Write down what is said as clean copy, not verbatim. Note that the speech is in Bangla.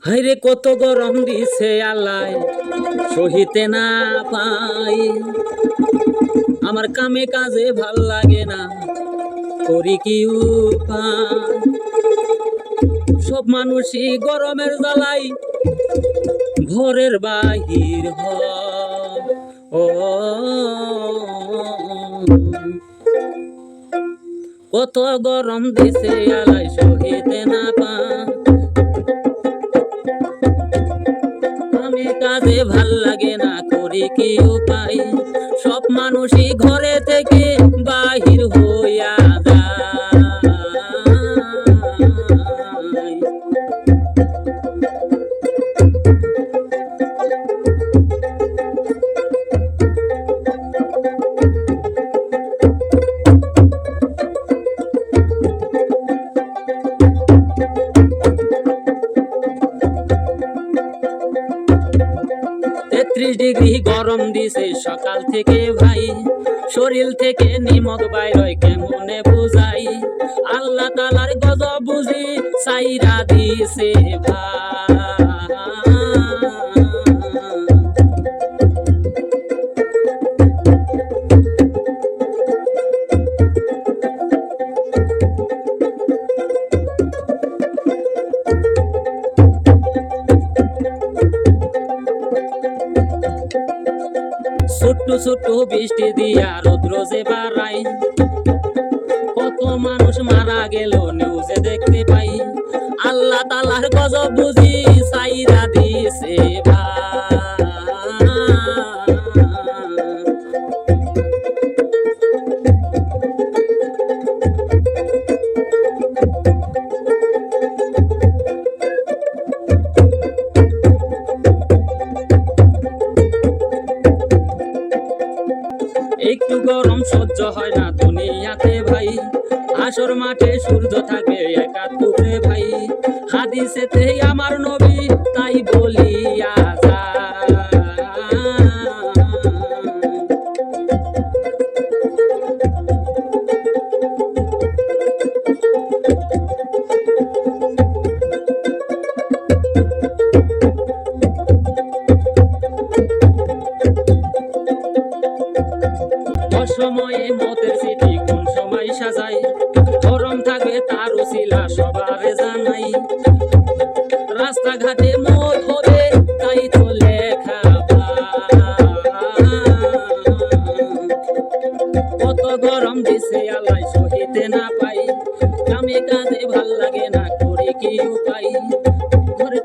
হাইরে কত গরম দিছে আল্লাহ সহিতে না পাই। আমার কামে কাজে ভাল লাগে না, করি কি উপায়। সব মানুষই গরমের জ্বালাই ঘরের বাহির হয়। ও কত গরম দিছে আল্লাহ সহিতে না পাই। কামে কাজে ভাল লাগে না, করি কি উপায়। সব মানুষই ঘরে থেকে বাহির হইয়া যায়। 33 ডিগ্রি গরম দিছে সকাল থেকে ভাই, শরীর থেকে নিমক বাইর কেমনে বুঝাই। আল্লাহ তাআলার গজব বুঝি সাইরা দিছে ভাই। ছোট্ট ছোট্ট বৃষ্টি দিয়া রৌদ্র যে বাড়াই, কত মানুষ মারা গেল নিউজে দেখতে পাই। আল্লাহ তাআলার গজব বুঝি সাইরা দিছে ভাই। একটু গরম সহ্য হয় না দুনিয়াতে ভাই, হাসর মাঠে সূর্য থাকে একাত্তরে ভাই। হাদিসেতে আমার নবী তাই বলিয়া যায়। সময়ে মতের চিঠি কোন সময় সাজাই, গরম থাকবে তার উসিলা সবারে জানাই। রাস্তাঘাটে মত হবে তাই তো লেখা কত গরম দিছে আল্লাহ সহিতে না পাই। কামে কাজে ভাল লাগে না, করি কি উপায়। ঘরে